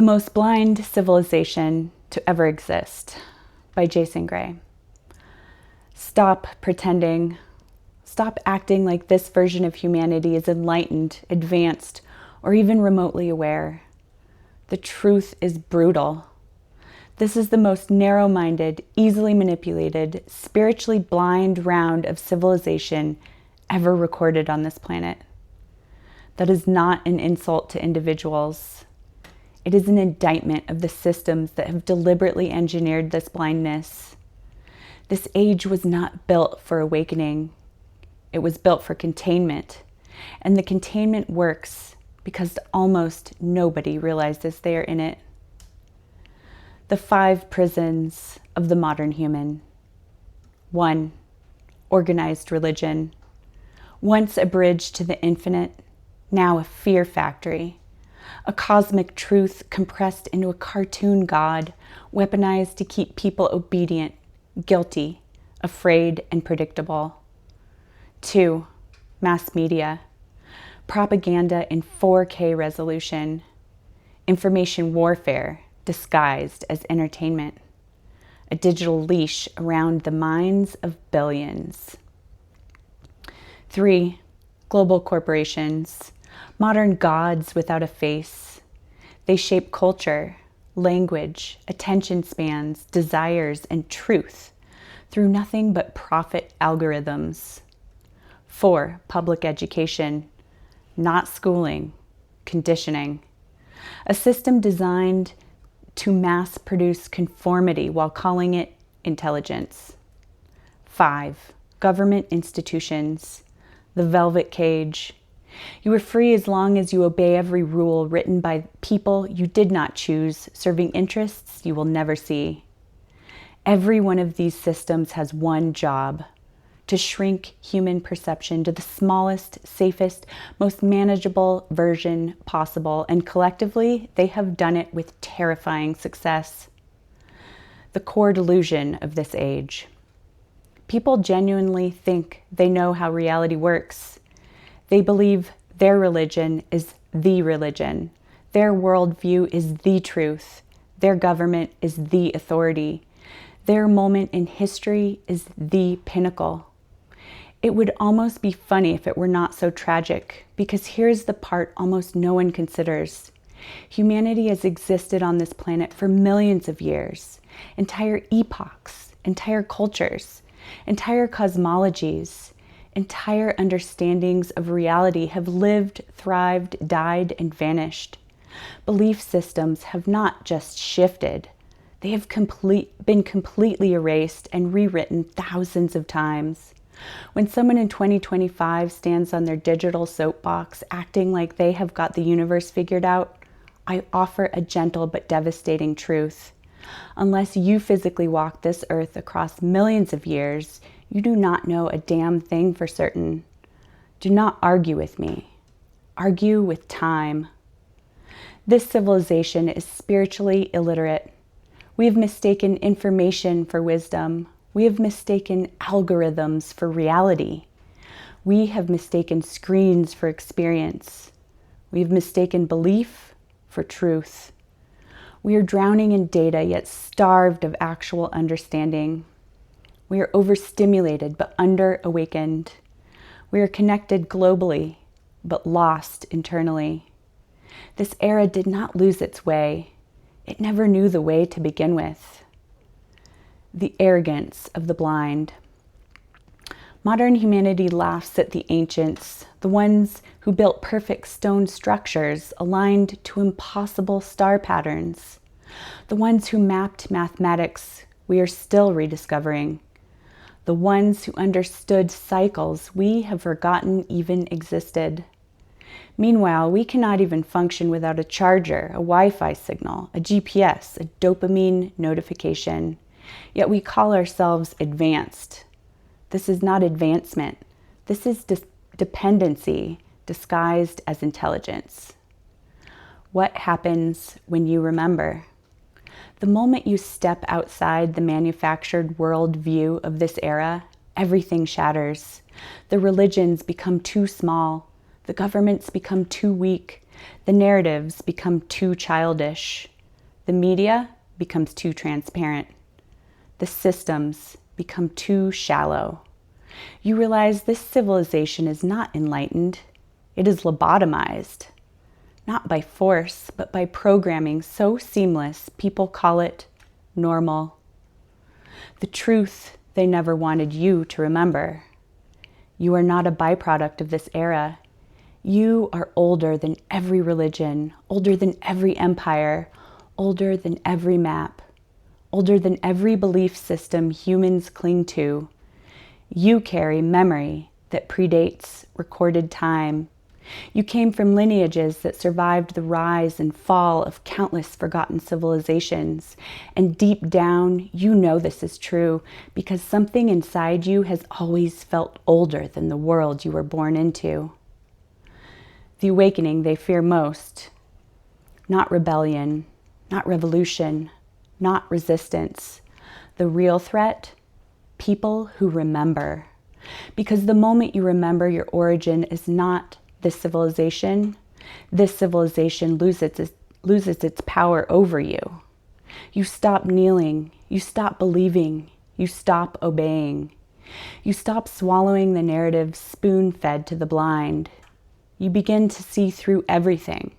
The Most Blind Civilization to Ever Exist by Jason Gray. Stop pretending. Stop acting like this version of humanity is enlightened, advanced, or even remotely aware. The truth is brutal. This is the most narrow-minded, easily manipulated, spiritually blind round of civilization ever recorded on this planet. That is not an insult to individuals. It is an indictment of the systems that have deliberately engineered this blindness. This age was not built for awakening. It was built for containment. And the containment works because almost nobody realizes they are in it. The 5 prisons of the modern human. 1. Organized religion. Once a bridge to the infinite, now a fear factory. A cosmic truth compressed into a cartoon god, weaponized to keep people obedient, guilty, afraid, and predictable. 2. Mass media. Propaganda in 4K resolution. Information warfare disguised as entertainment. A digital leash around the minds of billions. 3. Global corporations. Modern gods without a face. They shape culture, language, attention spans, desires, and truth through nothing but profit algorithms. 4. Public education. Not schooling, conditioning. A system designed to mass produce conformity while calling it intelligence. 5. Government institutions. The velvet cage. You are free as long as you obey every rule written by people you did not choose, serving interests you will never see. Every one of these systems has one job: to shrink human perception to the smallest, safest, most manageable version possible, and collectively, they have done it with terrifying success. The core delusion of this age. People genuinely think they know how reality works. They believe their religion is the religion. Their worldview is the truth. Their government is the authority. Their moment in history is the pinnacle. It would almost be funny if it were not so tragic, because here's the part almost no one considers. Humanity has existed on this planet for millions of years. Entire epochs, entire cultures, entire cosmologies, entire understandings of reality have lived, thrived, died, and vanished. Belief systems have not just shifted. They have been completely erased and rewritten thousands of times. When someone in 2025 stands on their digital soapbox acting like they have got the universe figured out, I offer a gentle but devastating truth. Unless you physically walk this earth across millions of years, you do not know a damn thing for certain. Do not argue with me. Argue with time. This civilization is spiritually illiterate. We have mistaken information for wisdom. We have mistaken algorithms for reality. We have mistaken screens for experience. We have mistaken belief for truth. We are drowning in data, yet starved of actual understanding. We are overstimulated, but under-awakened. We are connected globally, but lost internally. This era did not lose its way. It never knew the way to begin with. The arrogance of the blind. Modern humanity laughs at the ancients, the ones who built perfect stone structures aligned to impossible star patterns, the ones who mapped mathematics we are still rediscovering, the ones who understood cycles we have forgotten even existed. Meanwhile, we cannot even function without a charger, a Wi-Fi signal, a GPS, a dopamine notification. Yet we call ourselves advanced. This is not advancement. This is dependency disguised as intelligence. What happens when you remember? The moment you step outside the manufactured worldview of this era, everything shatters. The religions become too small. The governments become too weak. The narratives become too childish. The media becomes too transparent. The systems become too shallow. You realize this civilization is not enlightened. It is lobotomized. Not by force, but by programming so seamless, people call it normal. The truth they never wanted you to remember. You are not a byproduct of this era. You are older than every religion, older than every empire, older than every map, older than every belief system humans cling to. You carry memory that predates recorded time. You came from lineages that survived the rise and fall of countless forgotten civilizations. And deep down, you know this is true because something inside you has always felt older than the world you were born into. The awakening they fear most, not rebellion, not revolution, not resistance. The real threat, people who remember. Because the moment you remember your origin is not this civilization loses its power over you. You stop kneeling, you stop believing, you stop obeying. You stop swallowing the narrative spoon-fed to the blind. You begin to see through everything.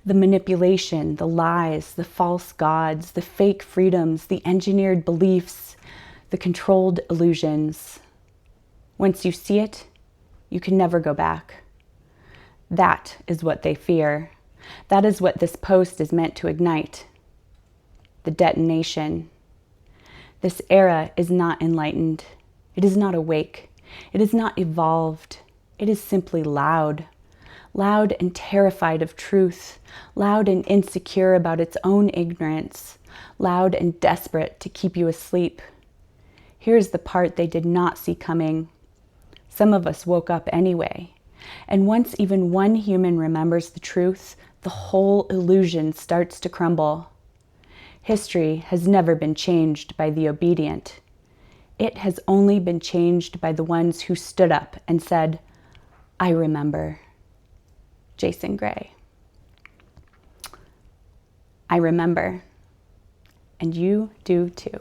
The manipulation, the lies, the false gods, the fake freedoms, the engineered beliefs, the controlled illusions. Once you see it, you can never go back. That is what they fear. That is what this post is meant to ignite. The detonation. This era is not enlightened. It is not awake. It is not evolved. It is simply loud. Loud and terrified of truth. Loud and insecure about its own ignorance. Loud and desperate to keep you asleep. Here's the part they did not see coming. Some of us woke up anyway. And once even one human remembers the truth, the whole illusion starts to crumble. History has never been changed by the obedient. It has only been changed by the ones who stood up and said, I remember. Jason Gray. I remember. And you do too.